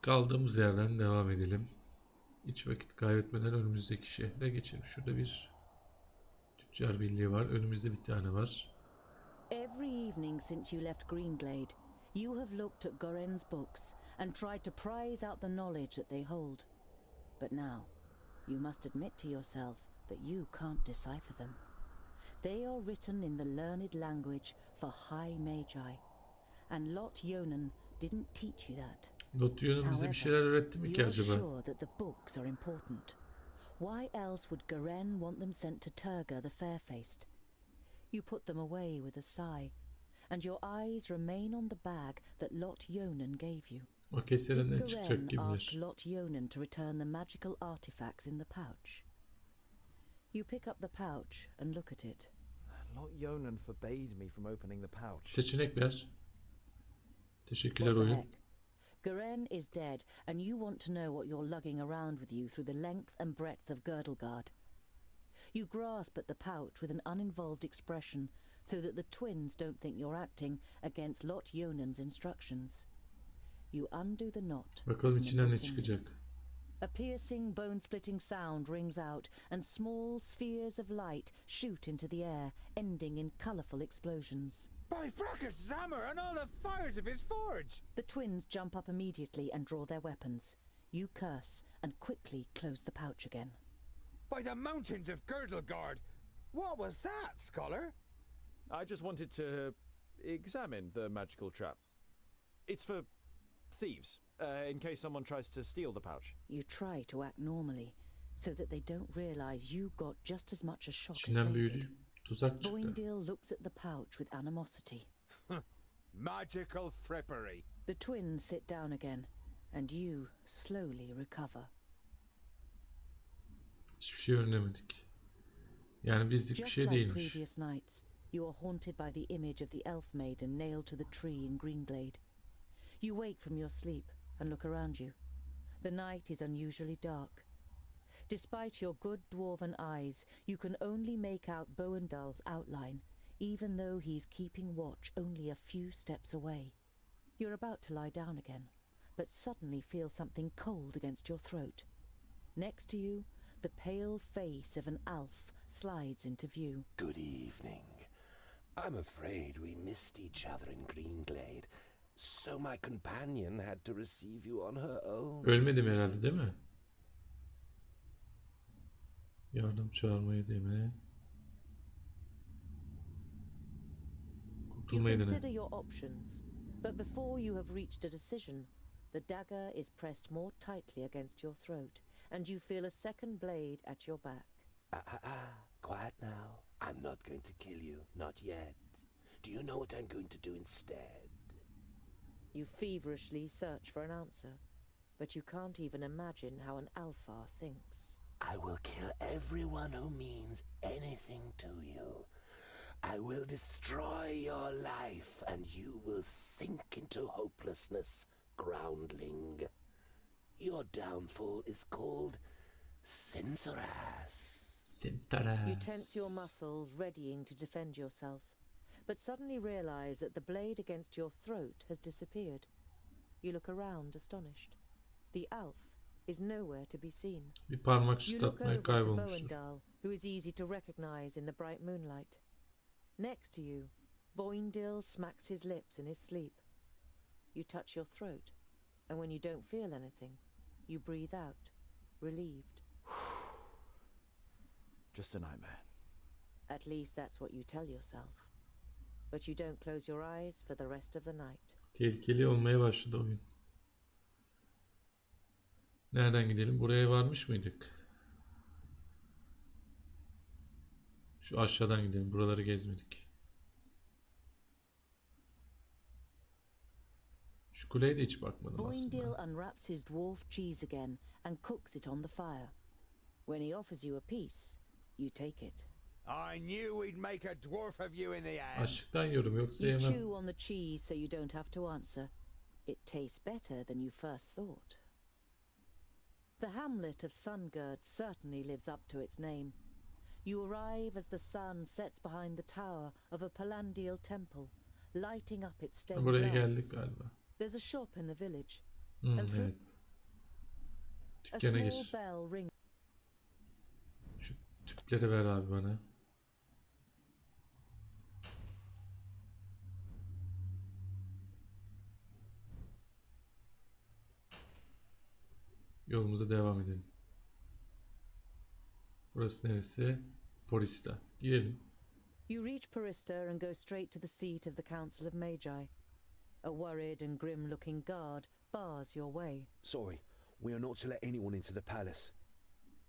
Kaldığımız yerden devam edelim. Hiç vakit kaybetmeden önümüzdeki şehre geçelim. Şurada bir tüccar birliği var. Önümüzde bir tane var. Every evening since you left Greenglade, you have looked at Goren's books and tried to prize out the knowledge that they hold. But now, you must admit to yourself that you can't decipher them. They are written in the learned language for high magi, and Lot Yonan didn't teach you that. Lot Yonan bize bir şeyler öğretti mi ki acaba? You're sure that the books are important. Why else would Goren want them sent to Turga the Fair-Faced? You put them away with a sigh, and your eyes remain on the bag that Lot Yonan gave you. O keseden ne Did çıkacak Goren kim ask bilir. Lot Yonan to return the magical artifacts in the pouch? You pick up the pouch and look at it. Lot Yonan forbade me from opening the pouch. Seçenek ver. Teşekkürler What the oyun. heck? Goren is dead, and you want to know what you're lugging around with you through the length and breadth of Girdlegard. You grasp at the pouch with an uninvolved expression so that the twins don't think you're acting against Lot Yonan's instructions. You undo the knot. Bakalım with içinden ne nimble çıkacak. fingers. A piercing, bone-splitting sound rings out, and small spheres of light shoot into the air, ending in colourful explosions. By Fracas' hammer and all the fires of his forge! The twins jump up immediately and draw their weapons. You curse and quickly close the pouch again. By the mountains of Girdlegard! What was that, scholar? I just wanted to examine the magical trap. It's for thieves, in case someone tries to steal the pouch. You try to act normally, so that they don't realize you got just as much a shock as İçinden they büyülü did. tuzak çıktı. Boindil looks at the pouch with animosity. Magical frippery. The twins sit down again, and you slowly recover. Hiçbir şey öğrenemedik. Yani bizlik bir Just şey like değilmiş. previous nights, you are haunted by the image of the elf maiden nailed to the tree in Greenglade. You wake from your sleep and look around you. The night is unusually dark. Despite your good dwarven eyes, you can only make out Boendal's outline, even though he's keeping watch only a few steps away. You're about to lie down again, but suddenly feel something cold against your throat. Next to you, the pale face of an elf slides into view. Good evening. I'm afraid we missed each other in Greenglade, so my companion had to receive you on her own. Ölmedim herhalde değil mi? Yardım çağırmaya deme. You Kurtulmayı dene. consider your options, but before you have reached a decision, the dagger is pressed more tightly against your throat, and you feel a second blade at your back. Quiet now. I'm not going to kill you, not yet. Do you know what I'm going to do instead? You feverishly search for an answer, but you can't even imagine how an Alfar thinks. I will kill everyone who means anything to you. I will destroy your life, and you will sink into hopelessness, groundling. Your downfall is called Sinthoras. Sinthoras. You tense your muscles, readying to defend yourself, but suddenly realize that the blade against your throat has disappeared. You look around, astonished. The elf is nowhere to be seen. Bir parmak You look over şıklatmaya to kaybolmuştur. Boendal, who is easy to recognize in the bright moonlight. Next to you, Boindil smacks his lips in his sleep. You touch your throat, and when you don't feel anything, you breathe out, relieved. Just a nightmare. At least that's what you tell yourself. But you don't close your eyes for the rest of the night. Tehlikeli olmaya başladı oyun. Nereden gidelim? Buraya varmış mıydık? Şu aşağıdan gidelim. Buraları gezmedik. Şu kuleye de hiç bakmadım Boindil aslında. unwraps his dwarf cheese again and cooks it on the fire. When he offers you a piece, you take it. I knew we'd make a dwarf of you in the end. Açlıktan yiyorum yoksa You yemem. chew on the cheese so you don't have to answer. It tastes better than you first thought. The hamlet of Sungird certainly lives up to its name. You arrive as the sun sets behind the tower of a Palandial temple, lighting up its stained Buraya glass. geldik galiba. There's a shop in the village, Hmm, and through evet. A Dükkana small gir. bell rings. Şu tüpleri ver abi bana. Yolumuza devam edelim. Burası neresi? Porista. Girelim. You reach Porista and go straight to the seat of the Council of Magi. A worried and grim-looking guard bars your way. Sorry, we are not to let anyone into the palace.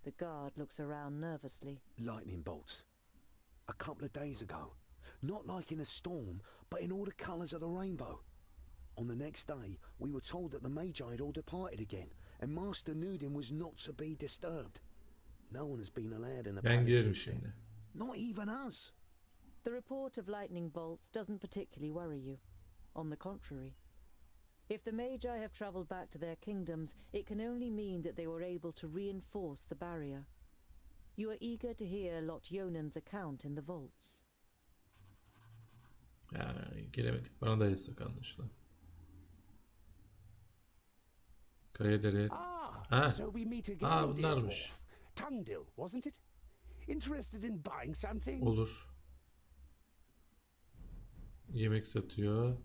The guard looks around nervously. Lightning bolts. A couple of days ago. Not like in a storm, but in all the colours of the rainbow. On the next day, we were told that the Magi had all departed again, and Master Nudin was not to be disturbed. No one has been allowed in the Ben palace girerim since then. şimdi. Not even us. The report of lightning bolts doesn't particularly worry you. On the contrary. If the Magi have travelled back to their kingdoms, it can only mean that they were able to reinforce the barrier. You are eager to hear Lot Yonan's account in the vaults. Ya, giremedik. Bana da yasak anlaşılan. Kayadere. Ah. So we meet again, Ah, dear bunlarmış. dwarf. Tungdil'i, wasn't it? Interested in buying something? Olur. Yemek satıyor.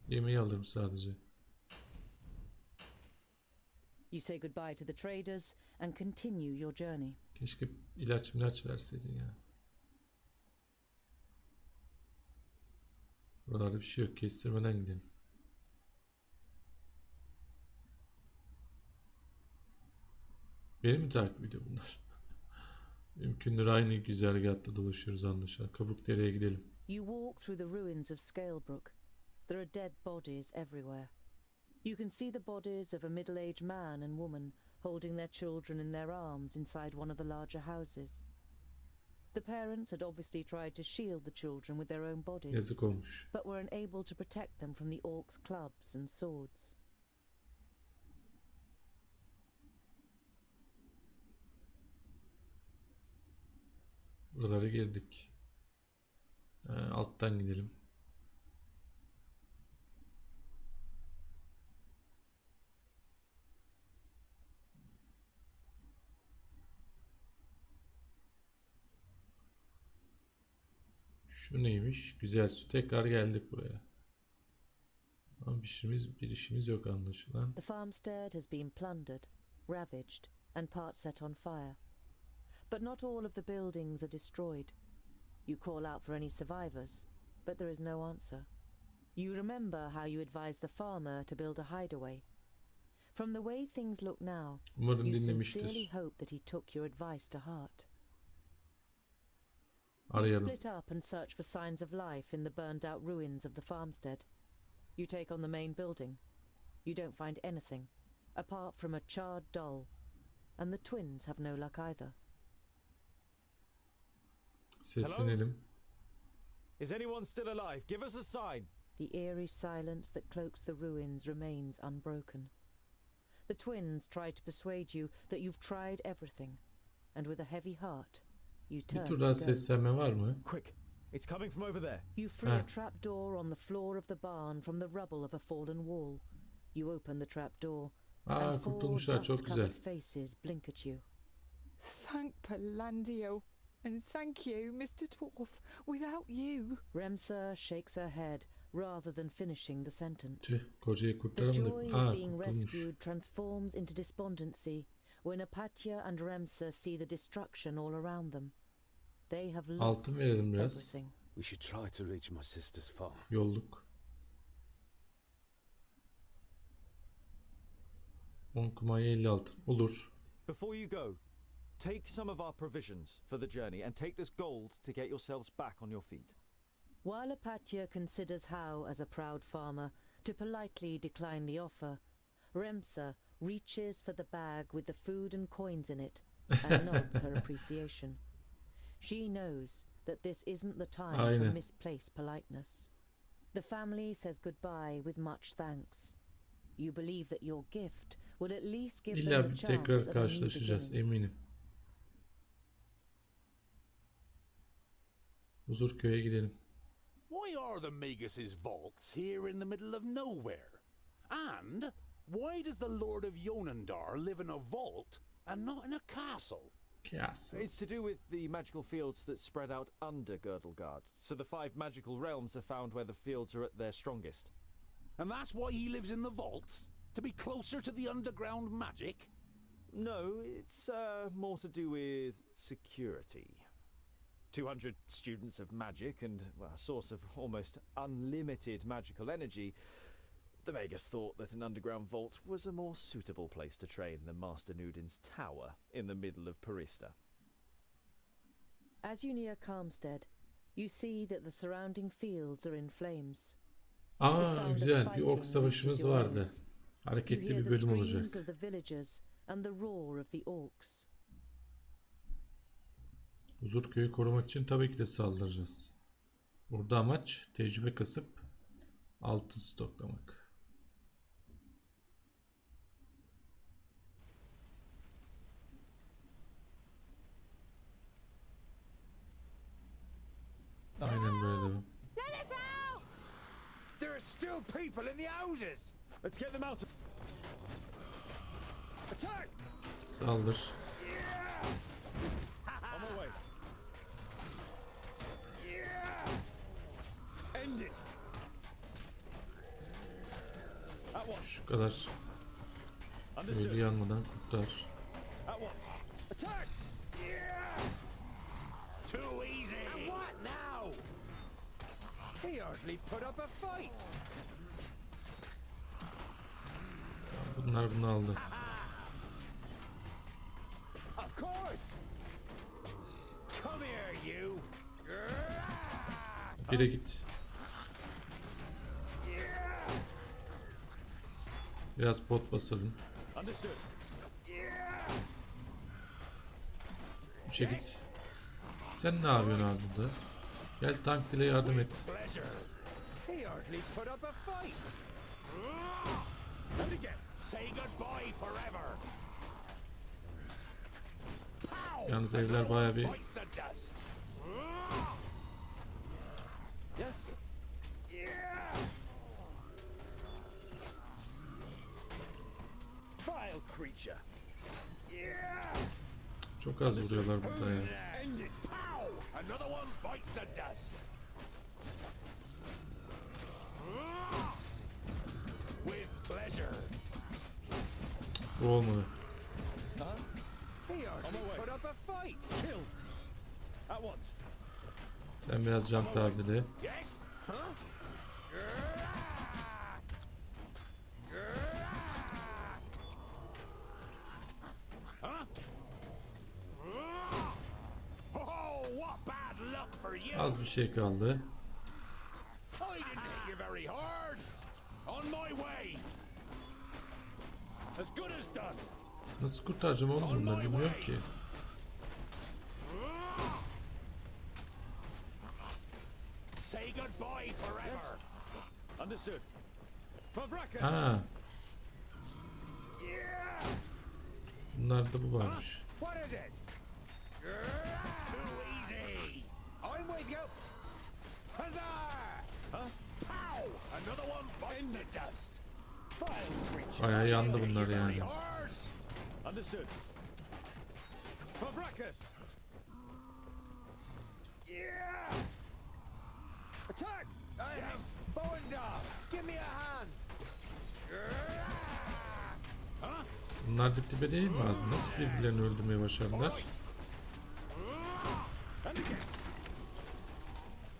Yemeği alırım sadece. You say goodbye to the traders and continue your journey. Keşke ilaç verseydin ya. Buralarda bir şey yok. Kestirmeden gidelim. Beni mi takip ediyor bunlar? Mümkündür aynı güzergahta dolaşıyoruz anlaşılan. Kabukdere'ye gidelim. You walk through the ruins of Scalebrook. There are dead bodies everywhere. You can see the bodies of a middle-aged man and woman holding their children in their arms inside one of the larger houses. The parents had obviously tried to shield the children with their own bodies, Yazık olmuş. but were unable to protect them from the orcs' clubs and swords. Buralara girdik. Alttan gidelim. Şu neymiş? Güzel su. Tekrar geldik buraya. Ama bir işimiz yok anlaşılan. The farmstead has been plundered, ravaged, and part set on fire. But not all of the buildings are destroyed. You call out for any survivors, but there is no answer. You remember how you advised the farmer to build a hideaway. From the way things look now, Umarım you dinlemiştir. sincerely hope that he took your advice to heart. You Arayalım. split up and search for signs of life in the burned-out ruins of the farmstead. You take on the main building. You don't find anything, apart from a charred doll, and the twins have no luck either. Seslenelim. Is anyone still alive? Give us a sign. The eerie silence that cloaks the ruins remains unbroken. The twins try to persuade you that you've tried everything, and with a heavy heart, you Bir turn tur to daha go. seslenme var mı? Quick, it's coming from over there. You free a Ah. trapdoor on the floor of the barn from the rubble of a fallen wall. You open the trapdoor, Aa, and four kurtulmuşlar. Çok güzel. dust-covered faces blink at you. Thank Palandio, and thank you, Mr. Dwarf. Without you... Remsa shakes her head rather than finishing the sentence. Tüh, kocayı The kurtaramadık. joy Aa, of being kurtulmuş. rescued transforms into despondency when Apatya and Remsa see the destruction all around them. They have lost Altın verelim biraz. everything. We should try to reach my sister's farm. Yolluk. 10 kumaya 50 altın. Olur. Before you go, take some of our provisions for the journey and take this gold to get yourselves back on your feet. While Apatya considers how, as a proud farmer, to politely decline the offer, Remsa reaches for the bag with the food and coins in it and nods her appreciation. She knows that this isn't the time for Aynen. misplaced politeness. The family says goodbye with much thanks. You believe that your gift will at least give them İlla a bir chance tekrar of a new karşılaşacağız beginning. eminim. Huzurköy'e gidelim. Why are the Magus' vaults here in the middle of nowhere? And why does the Lord of Yonendar live in a vault and not in a castle? Castle. It's to do with the magical fields that spread out under Girdlegard. So the 5 magical realms are found where the fields are at their strongest. And that's why he lives in the vaults? To be closer to the underground magic? No, it's more to do with security. 200 students of magic and well, a source of almost unlimited magical energy. The Magus thought that an underground vault was a more suitable place to train than Master Nudin's tower in the middle of Parista. As you near Calmstead, you see that the surrounding fields are in flames. Aa güzel, bir ork savaşımız vardı. Hareketli bir bölüm olacak. Of the villagers and the roar of the orcs. Huzur köyü korumak için tabii ki de saldıracağız. Burada amaç tecrübe kasıp altın stoklamak. Aynen böyle. There are still people in the houses. Let's get them out. Attack! Saldır. On my way. End it. At once. Şu kadar. Understood. Ölü yanmadan kurtar. At once. Attack! Too easy! And what now? He hardly put up a fight. Bunlar bunu aldı. Of course. Come here, you. Bire git. Biraz pot basalım. Understood. 3'e git. Sen ne yapıyorsun abi burada? Gel Tungdil'e yardım et. Pleasure. He hardly put up a fight. And again. Say goodbye forever. Pow! Yalnız evler bayağı bir Bites the dust. Yes. Vile creature. çok az vuruyorlar burada ya. End it. Pow! Another one bites the dust. With pleasure. Bu olmadı. He hardly put up a fight. Kill. At once. Sen biraz can tazele. Yes? Oh, what bad luck for you! Az bir şey kaldı. I didn't hit you very hard. On my way. As good as done. Nasıl kurtaracağım oğlum bunları bilmiyorum ki. Say goodbye forever. Understood. Pavrakas. Ha. Bunlarda bu varmış. What is it? Too easy. I'm with you. Huzzah! Pow! Another one bites the dust. Vile creature. Bayağı yandı bunlar Very yani. hard. Understood. Pavrakas. Attack! Yes. Bow and dog, give me a hand. Bunlar dip dibe değil mi abi? Nasıl birbirlerini öldürmeye başardılar? And again.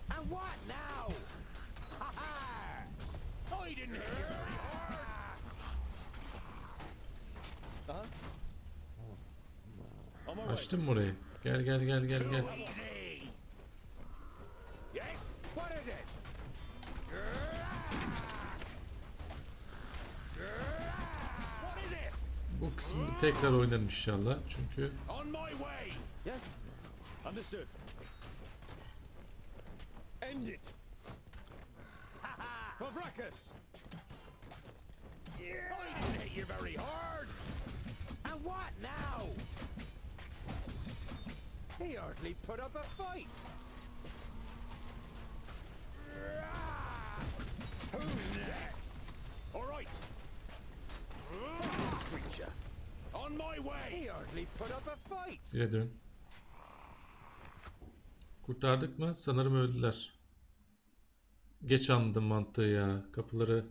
And what now? I didn't hit you very hard. On my way. Açtın mı orayı? Gel gel gel gel gel. Easy. Yes? What is it? What is it? Bu kısmını tekrar oynarım inşallah. Çünkü On my way. Yes. Understood. End it. Pavrakas. I didn't hit you very hard. And what now? He hardly put up a fight. Who's next? All right. Geri dön. Kurtardık mı? Sanırım öldüler. Geç anladım mantığı ya. Kapıları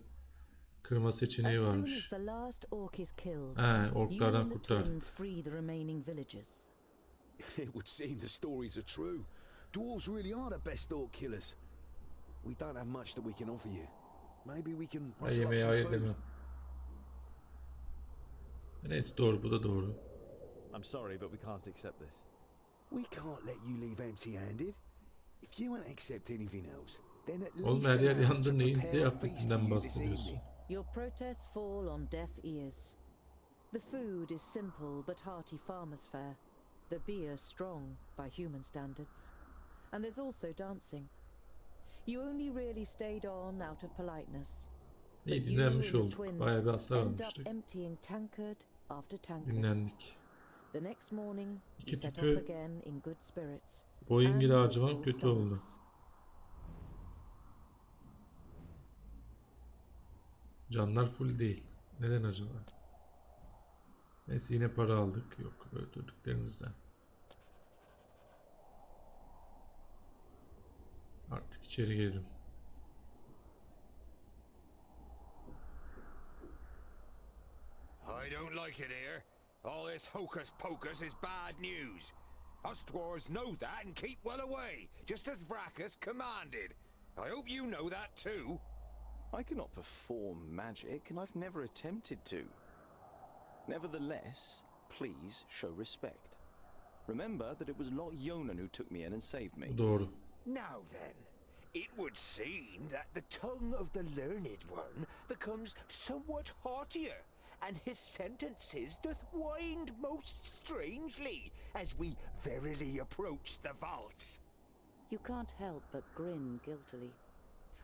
kırma seçeneği As soon as varmış. the last orc is killed, He, you orklardan and the kurtardık. twins free the remaining villagers. It would seem the stories are true. Dwarves really are the best orc killers. We don't have much that we can offer you. Maybe we can Ha, rustle up yemeği some hayır food. demem. Neyse doğru, bu da doğru. I'm sorry, but we can't accept this. We can't let you leave empty-handed. If you won't accept anything else, then at Oğlum least her yer allow us to yandı, neyin prepare a feast for ziyafetinden you this bahsediyorsun? evening. Your protests fall on deaf ears. The food is simple but hearty farmers' fare. The beer strong by human standards. And there's also dancing. You only really stayed on out of politeness. İyi But you dinlenmiş and the olduk. twins Bayağı bir hasar end up almıştık. emptying tankard after tankard. Dinlendik. The next morning, İki you set tüpü off again in good spirits. boyun gibi and harcamam full kötü oldu. stomachs. Canlar full değil. Neden acaba? Neyse yine para aldık. Yok, öldürdüklerimizden. Artık içeri girelim. I don't like it here. All this hocus pocus is bad news. Us dwarves know that and keep well away, just as Vracus commanded. I hope you know that too. I cannot perform magic, and I've never attempted to. Nevertheless, please show respect. Remember that it was Lot Yonan who took me in and saved me. Bu doğru. Now then, it would seem that the tongue of the learned one becomes somewhat haughtier, and his sentences doth wind most strangely as we verily approach the vaults. You can't help but grin guiltily.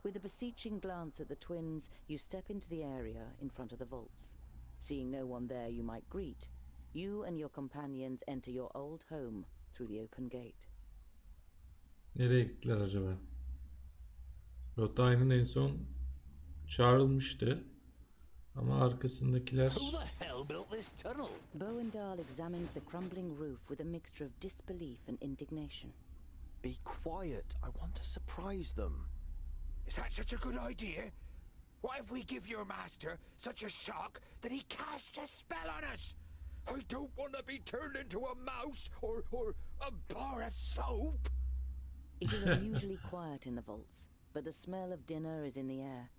With a beseeching glance at the twins, you step into the area in front of the vaults. Seeing no one there you might greet, you and your companions enter your old home through the open gate. Nereye gittiler acaba? Rotayn'ın en son çağrılmıştı. Ama arkasındakiler... Who the hell built this tunnel? Bowendahl examines the crumbling roof with a mixture of disbelief and indignation. Be quiet. I want to surprise them. Is that such a good idea? What if we give your master such a shock that he casts a spell on us? I don't want to be turned into a mouse or a bar of soap. It is unusually quiet in the vaults, but the smell of dinner is in the air.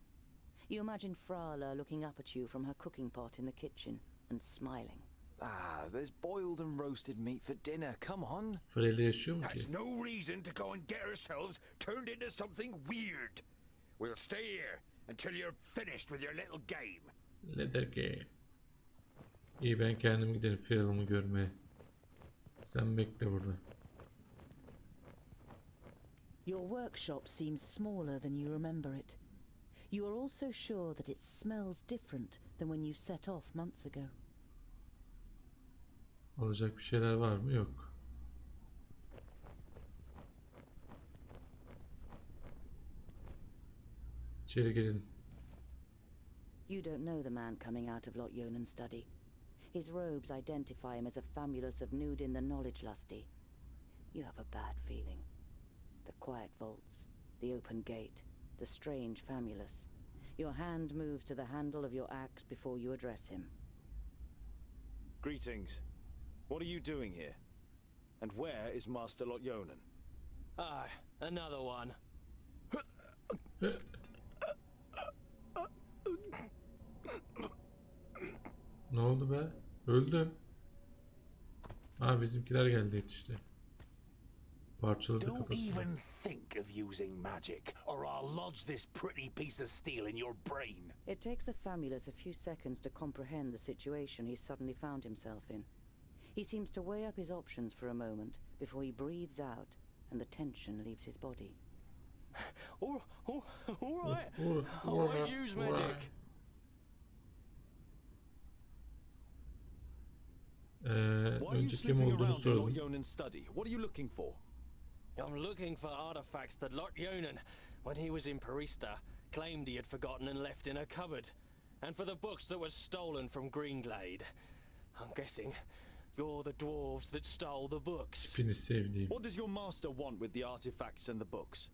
You imagine Frala looking up at you from her cooking pot in the kitchen and smiling. Ah, there's boiled and roasted meat for dinner. Come on. Frey'le yaşıyor mu ki? That's no reason to go and get ourselves turned into something weird. We'll stay here until you're finished with your little game. Leather game. İyi, ben kendim giderim Frey'l'ımı görmeye. Sen bekle burada. Your workshop seems smaller than you remember it. You are also sure that it smells different than when you set off months ago. Alacak bir şeyler var mı? Yok. İçeri girelim. You don't know the man coming out of Lot Yonan's study. His robes identify him as a famulus of Nudin the knowledge-lusty. You have a bad feeling. The quiet vaults, the open gate, the strange famulus. Your hand moves to the handle of your axe before you address him. Greetings. What are you doing here? And where is Master Lot Yonan? Ah, another one. Ne oldu be? Öldüm. Ha, bizimkiler geldi yetişti. Parçaladı Don't kafasını. even think of using magic, or I'll lodge this pretty piece of steel in your brain. It takes the famulus a few seconds to comprehend the situation he's suddenly found himself in. He seems to weigh up his options for a moment before he breathes out and the tension leaves his body. All right. I All won't use right. magic. Why are you Önce kim snooping olduğunu around in Lot soralım. Yonan's study? What are you looking for? I'm looking for artifacts that Lot Yonan, when he was in Parista, claimed he had forgotten and left in a cupboard. And for the books that were stolen from Greenglade. I'm guessing You're the dwarves that stole the books. Tipini sevdiğim. What does your master want with the artifacts and the books?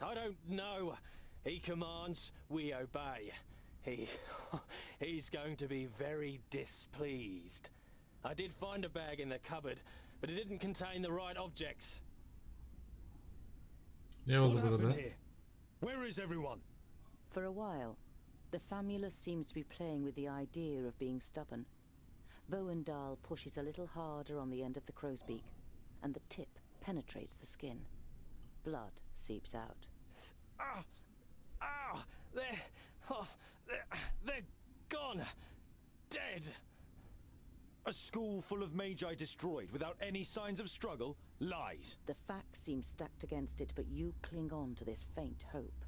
I don't know. He commands, we obey. He's going to be very displeased. I did find a bag in the cupboard, but it didn't contain the right objects. Ne oldu burada? Where is everyone? For a while, the famulus seems to be playing with the idea of being stubborn. Bowendahl pushes a little harder on the end of the crow's beak, and the tip penetrates the skin. Blood seeps out. Ah! Ah! They're gone! Dead! A school full of magi destroyed without any signs of struggle? Lies. The facts seem stacked against it, but you cling on to this faint hope.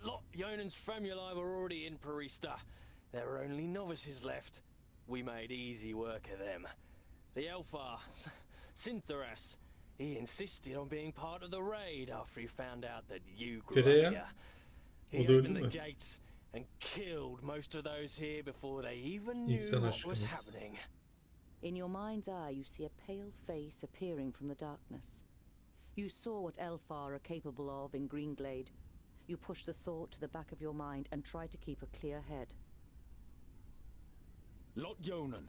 Lot Yonan's famuli were already in Parista. There were only novices left. We made easy work of them. The Elf Sinthoras, he insisted on being part of the raid after he found out that you grew up here. He opened the gates and killed most of those here before they even knew what was happening. In your mind's eye, you see a pale face appearing from the darkness. You saw what Elfar are capable of in Greenglade. You push the thought to the back of your mind and try to keep a clear head. Lot Yonan,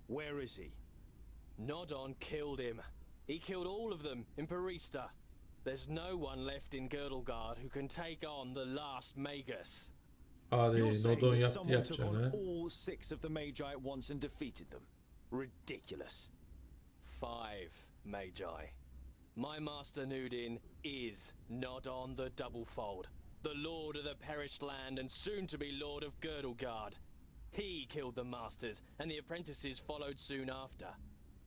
where is he? Nodon killed him. He killed all of them in Parista. There's no one left in Girdlegard who can take on the last Magus. You're saying that someone took on all 6 of the Magi at once and defeated them? Ridiculous. 5 Magi. My master Nudin is Nodon the Doublefold, the lord of the perished land and soon to be lord of Girdlegard. He killed the masters, and the apprentices followed soon after.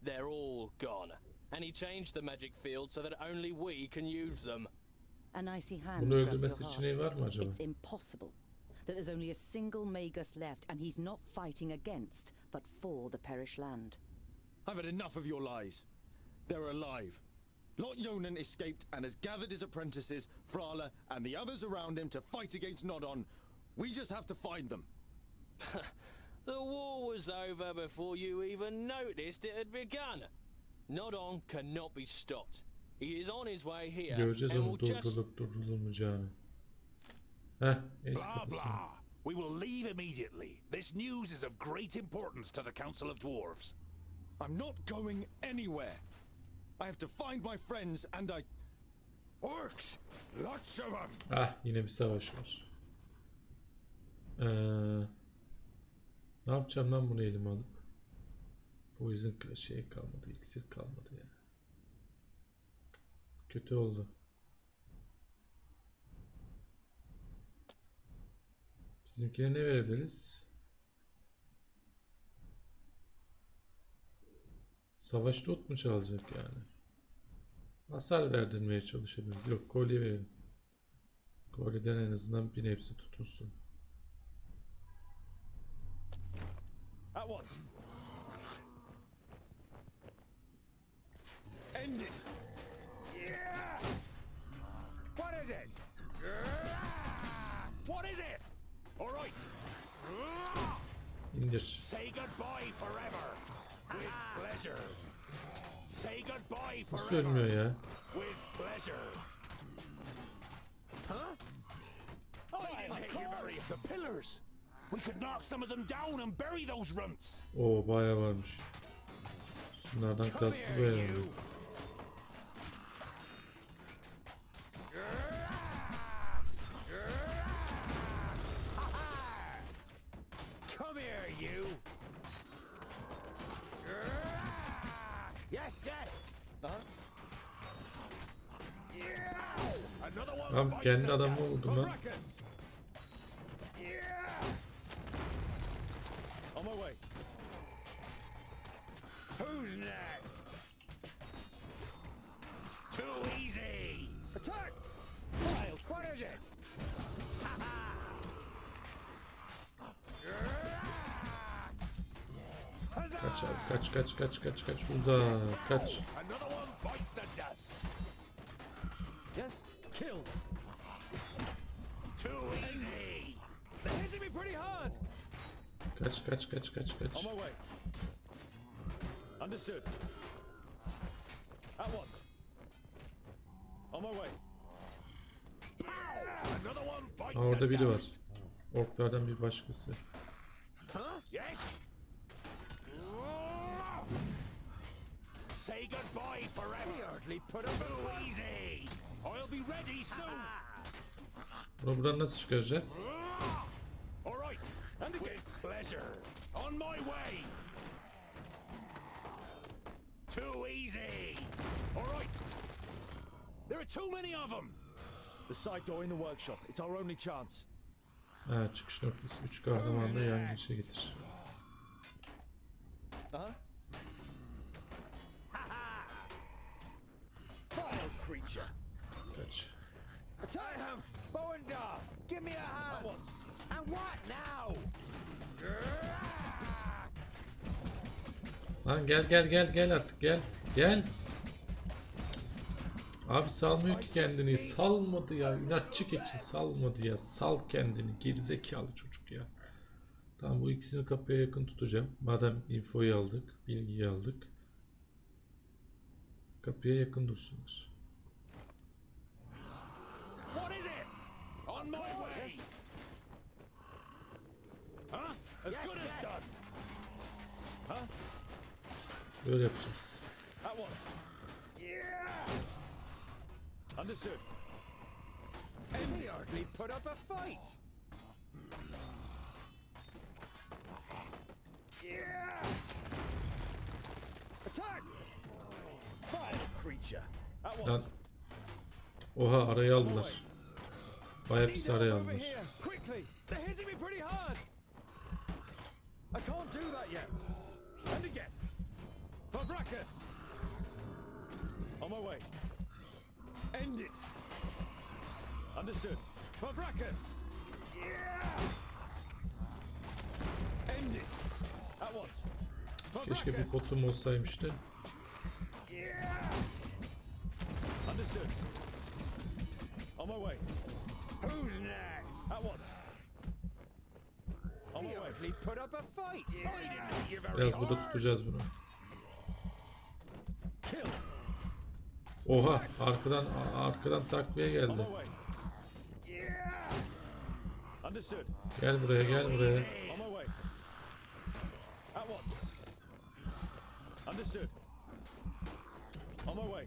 They're all gone, and he changed the magic field so that only we can use them. An icy hand Bunu grabs öldürmesi your seçeneği var mı heart. acaba? It's impossible. That there's only a single Magus left, and he's not fighting against, but for the perished land. I've had enough of your lies. They're alive. Lot Yonan escaped and has gathered his apprentices, Frala, and the others around him to fight against Nodon. We just have to find them. The war was over before you even noticed it had begun. Nodon cannot be stopped. He is on his way here. Göreceğiz and onu will just... durdurulmayacağını. Heh, es Blah kafası. blah. We will leave immediately. This news is of great importance to the Council of Dwarves. I'm not going anywhere. I have to find my friends and I... Orcs! Lots of them! Ah, yine bir savaş var. Ne yapacağım lan bunu elime alıp? Poison şey kalmadı, iksir kalmadı ya. Kötü oldu. Bizimkine ne verebiliriz? Savaş not mu çalacak yani? Hasar verdirmeye çalışabiliriz. Yok, kolye verelim. Kolyeden en azından bir nebze tutunsun. At once. End it. Yeah! What is it? What is it? All right. İndir. Say goodbye forever. With pleasure. Say goodbye Nasıl ölmüyor forever. ya? With pleasure. Huh? The pillars. We could knock some of them down and bury those runts. Oo, bayağı varmış. Şunlardan kastı bu herhalde. Come here, you. Yes, yes. Another one. Tam bites kendi the adamı dust. vurdum lan. On my way. Who's next? Too easy. Attack! Wild, what is it? Kaç abi, kaç. Uzak, kaç. Another one bites the dust. Yes, kill. Too easy. They're hitting me pretty hard. Kaç. On my way. Understood. At once. On my way. Another one bites Aa, orada the biri var. dust. Orklardan bir başkası. Huh? Yes. Say goodbye forever. Hardly put up Too easy. I'll be ready soon. Bunu buradan nasıl çıkaracağız? All right. And again. With pleasure. On my way. Too easy. All right. There are too many of them. The side door in the workshop. It's our only chance. Ha, çıkış noktası. 3 kahramanı da yan geçe getir. Uh-huh. Vile creature. Kaç. Attack him! Bow and dove! Give me a hand! At once. And what now? Lan gel artık gel. Gel. Abi salmıyor ki kendini. Salmadı ya. İnatçı keçi salmadı ya. Sal kendini. Gerizekalı çocuk ya. Tamam, bu ikisini kapıya yakın tutacağım. Madem infoyu aldık. Bilgiyi aldık. Kapıya yakın dursunlar. What is it? On my way. Huh? As good as done. Huh? Böyle yapacağız. At once. Yeah! Understood. We hardly put up a fight. Yeah! Attack! Vile creature. At Lan. once. Oha, araya aldılar. Bayağı Need pis help araya over aldılar. here, quickly. They're hitting me pretty hard. I can't do that yet. And again. Fabracus. On my way. End it. Understood. Fabracus. Yeah! End it. At once. Keşke bir Fabracus. potum olsaymış da. Yeah! Understood. On my way. Who's next? At once. On my We way. hardly put up a fight. I didn't hit you very Biraz burada hard. tutacağız bunu. Kill. Oha, arkadan takviye On my geldi. way. Yeah! Understood. Gel buraya, gel buraya. On my way. At once. Understood. On my way.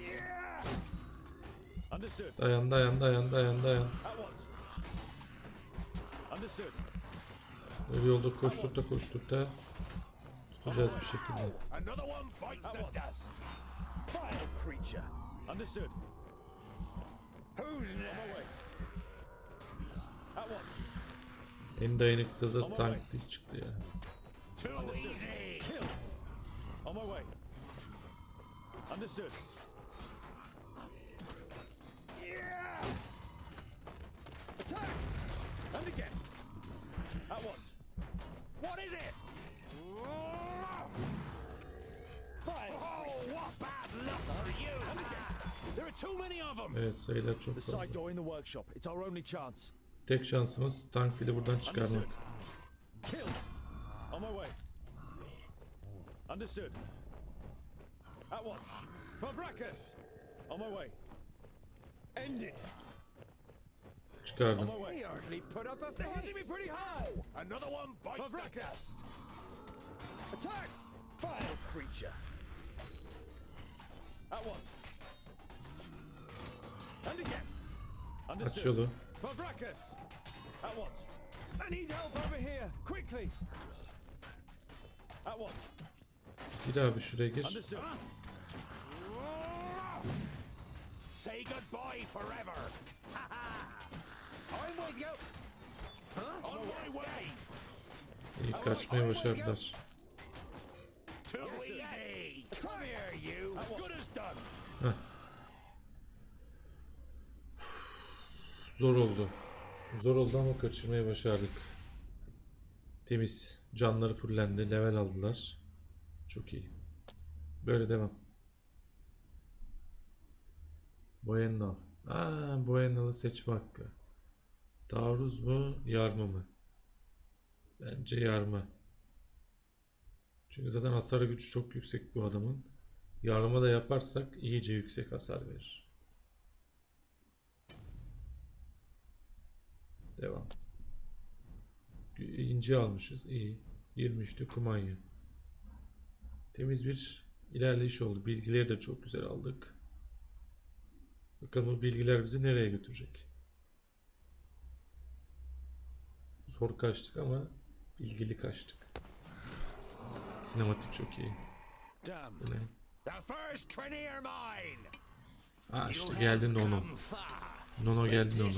Yeah! Understood. Dayan. At once. Understood. Böyle yolda koştuk da tutacağız bir şekilde. Another one bites At the once. dust. Vile creature. Understood. Who's On my way. next? At once. En dayanıksız hazır Tungdil'i çıktı ya. Too Understood. easy. Kill. On my way. Understood. Yeah! Attack. And again. At once. What is it? Vile Oh, what bad luck for you! There are too many of them. Evet, sayılar çok The side fazla. door in the workshop. It's our only chance. Tek şansımız Tungdil'i buradan çıkarmak. Understood. Kill. On my way. Understood. At once. Fabracus. On my way. End it. On Çıkardım. my way. We hardly put up a They're fight. hitting me pretty hard. Another one bites the Fabracus. dust. Attack. Vile creature. At once. And again. Aç Understood. yolu. Fabracus. At once. I need help over here. Quickly. At once. Gir abi, şuraya gir. Understood. Say goodbye forever. I'm with you. On my way. İyi kaçmayı başardılar. Too easy. Come here, you. As good as done. Zor oldu. Zor oldu ama kaçırmayı başardık. Temiz. Canları fullendi. Level aldılar. Çok iyi. Böyle devam. Boyennal. Boyennal'ı seçme hakkı. Taarruz mu? Yarma mı? Bence yarma. Çünkü zaten hasar gücü çok yüksek bu adamın. Yarma da yaparsak iyice yüksek hasar verir. Devam. İnci almışız. İyi. 23'te kumanya. Temiz bir ilerleyiş oldu. Bilgileri de çok güzel aldık. Bakalım bu bilgiler bizi nereye götürecek? Zor kaçtık ama bilgili kaçtık. Sinematik çok iyi. Bu ne? Ha işte geldi Nono. Nono geldi Nono.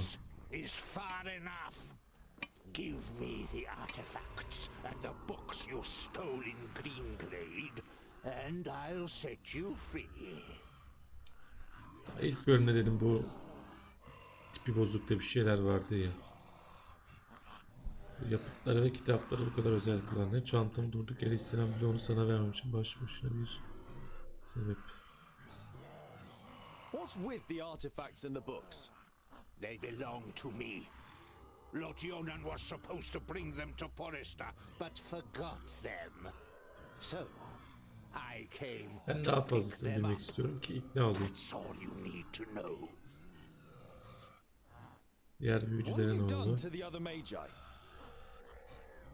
Give me the artifacts and the books you stole in Greenglade, and I'll set you free. İlk bölümde dedim bu tipi bozukta bir şeyler vardı ya. Yapıtları ve kitapları bu kadar özel kılan ne? Çantamı durduk yere istemem bile onu sana vermemişim. Baş başına bir sebep. What's with the artifacts and the books? They belong to me. Lord Yonan was supposed to bring them to Porista, but forgot them. So, I came Ben daha fazlasını bilmek istiyorum ki ikna olayım. That's all you need to know. Diğer What have büyücülere ne you done oldu? to the other magi?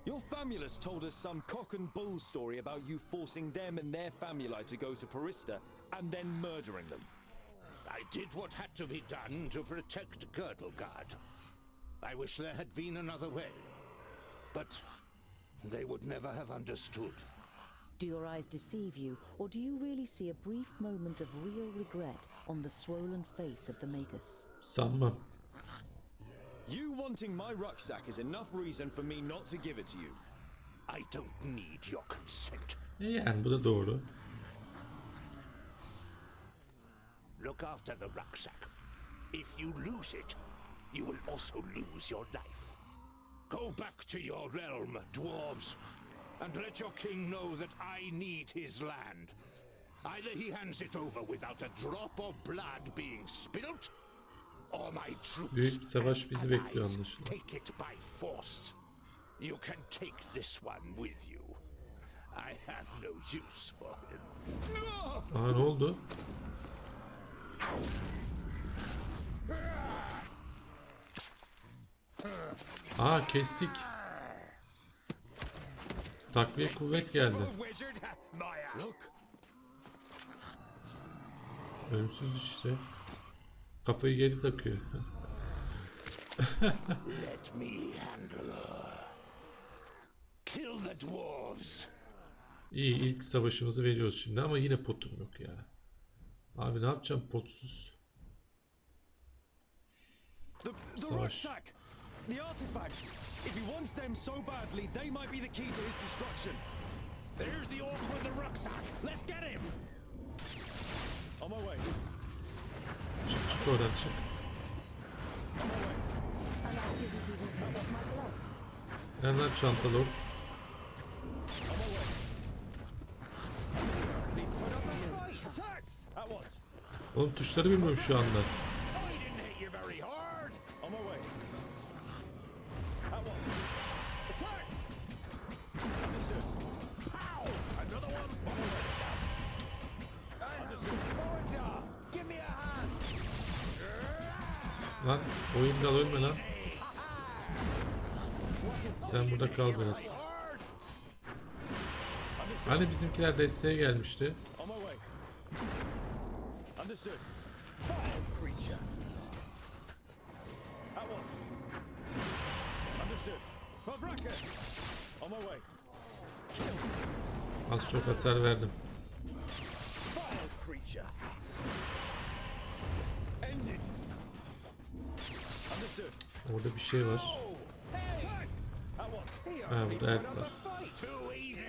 Your famulus told us some cock and bull story about you forcing them and their famuli to go to Porista and then murdering them. I did what had to be done to protect Girdlegard. I wish there had been another way, but they would never have understood. Do your eyes deceive you, or do you really see a brief moment of real regret on the swollen face of the Magus? Sanmam. You wanting my rucksack is enough reason for me not to give it to you. I don't need your consent. Yani bu da doğru. Look after the rucksack. If you lose it, you will also lose your life. Go back to your realm, dwarves, and let your king know that I need his land. Either he hands it over without a drop of blood being spilt, or my troops Büyük bir savaş bizi and bekliyor allies anlaşılan. take it by force. You can take this one with you. I have no use for him. Aa ne oldu? Aa kestik. Takviye kuvvet geldi. Look, Ölümsüz işte. Kafayı geri takıyor. Let me handle her. Kill the dwarves. İyi ilk savaşımızı veriyoruz şimdi ama yine potum yok ya. Abi ne yapacağım potsuz? the Savaş. rucksack, the artifacts. If he wants them so badly, they might be the key to his destruction. There's the orc with the rucksack. Let's get him. On my way. Çık oradan çık. And I didn't even take off my gloves. Nereden çantalı ork? At once. Oğlum tuşları bilmiyorum şu anda. I didn't hit you very hard. On my way. At once. Attack! Understood. Pow! Another one. On the dust. Understood. Forward now. Give me a hand. Lan oyun dal ölme lan. Sen burada kal biraz. Hani bizimkiler desteğe gelmişti. On my way. Understood. Vile creature. At once. Understood. Fabraka. On my way. Az çok hasar verdim. Vile creature. End it. Understood. Orada bir şey var. Attack. At once. Ha burada elf var. Too easy.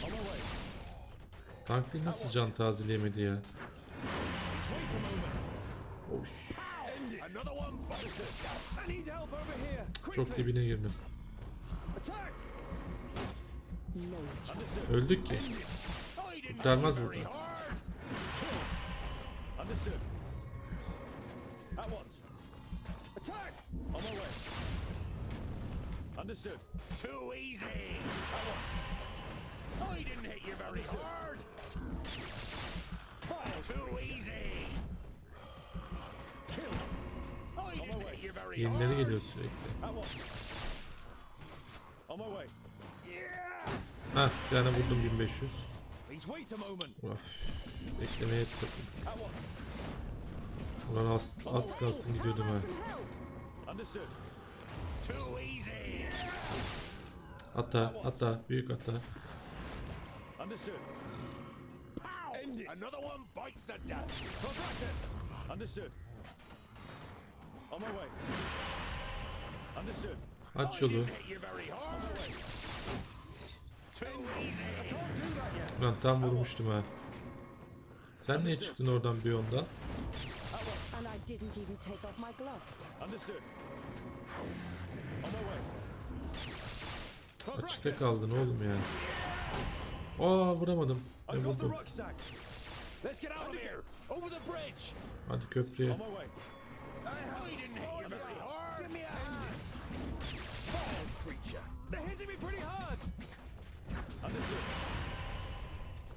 On my way. Tungdil'i nasıl can tazeleyemedi ya? Wait a moment. Oş. End it. Another one. Understood. I need help over here. Çok dibine girdim. Attack. Understood. Öldük ki. Kurtarmaz burada. Understood. At once. Attack! On my way. Understood. Too easy. At once. I didn't hit you very hard. Oh, too easy. Kill. I didn't hit you very Yenileri hard. geliyor sürekli. On my way. Hah, bir tane vurdum 1500. Please wait a moment. Of, beklemeye takıldık. Ulan az kalsın gidiyordum ha. Understood. Too easy. Hata, büyük hata. Understood. Pow! End it. Another one bites the dust. Practice. Understood. On my way. Understood. Aç I yolu. didn't hit you very hard. Too easy. Ulan tam vurmuştum ha. Sen niye çıktın oradan bir yoldan? And I didn't even take off my gloves. Understood. On my way. Açıkta kaldın oğlum ya. Aa, vuramadım. I Ne got the vurdum? rucksack. Let's get out of here. Over the bridge. Hadi köprüye. On my way. I didn't hit you very hard. Give me a hand. Foul creature. They're hitting me pretty hard. Understood.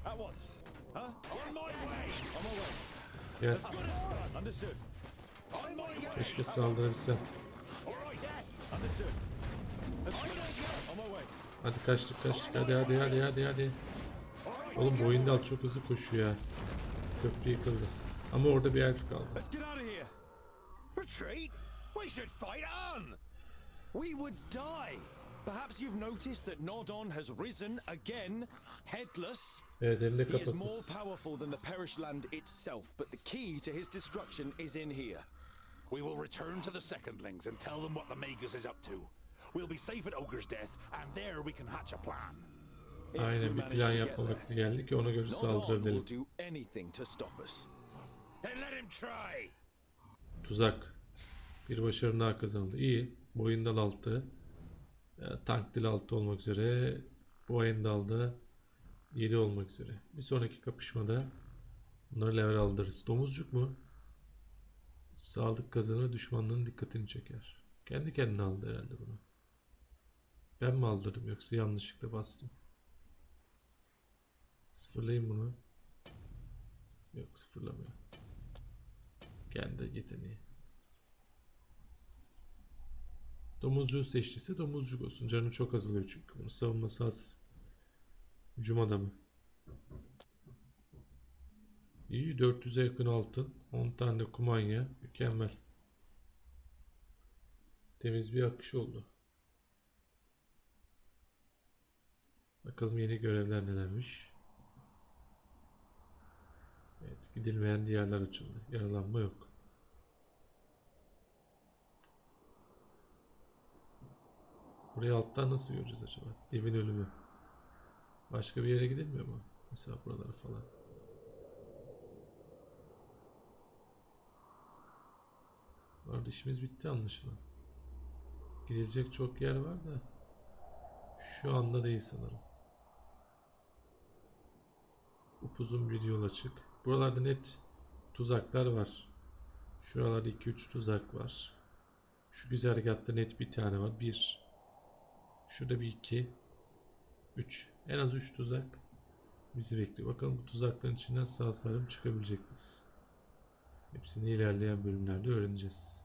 At once. Huh? On my way. On my way. Gel. Understood. On my way. Keşke saldırabilsem. All right. Yes. Understood. Let's go. On my way. Hadi kaçtık. Hadi. Oğlum bu oyunda çok hızlı koşuyor ya. Köprü yıkıldı. Ama orada bir elf kaldı. Let's get out of here. Retreat? We should fight on. We would die. Perhaps you've noticed that Nodon has risen again, headless. Evet, elinde He is more kafasız. powerful than the perished land itself, but the key to his destruction is in here. We will return to the secondlings and tell them what the Magus is up to. We'll be safe at Ogre's death, and there we can hatch a plan. If we Aynen, bir manage plan to get yapma there, vakti geldi ki ona göre Nodon will saldırabilelim. do anything to stop us. Then let him try. Tuzak. Bir başarı daha kazanıldı. İyi. Bu oyun dal 6. Tungdil'i 6 olmak üzere. Bu oyun dalda 7 olmak üzere. Bir sonraki kapışmada bunları level aldırırız. Domuzcuk mu? Sağlık kazanır, düşmanların dikkatini çeker. Kendi kendine aldı herhalde bunu. Ben mi aldırdım yoksa yanlışlıkla bastım? Sıfırlayayım bunu. Yok, sıfırlamıyor. Kendi yeteneği. Domuzcuğu seçtiyse domuzcuk olsun. Canı çok azalıyor çünkü. Bunun savunması az. Hücum adamı. İyi, 400'e yakın altın. 10 tane de kumanya. Mükemmel. Temiz bir akış oldu. Bakalım yeni görevler nelermiş. Evet, gidilmeyen diyarlar açıldı. Yaralanma yok. Burayı alttan nasıl göreceğiz acaba? Devin ölümü. Başka bir yere gidilmiyor mu? Mesela buralara falan. Orada işimiz bitti anlaşılan. Gidilecek çok yer var da şu anda değil sanırım. Upuzun bir yol açık. Buralarda net tuzaklar var. Şuralarda 2-3 tuzak var. Şu güzergahta net bir tane var. 1. Şurada bir 2. 3. En az 3 tuzak bizi bekliyor. Bakalım bu tuzakların içinden sağ salim çıkabilecek miyiz? Hepsini ilerleyen bölümlerde öğreneceğiz.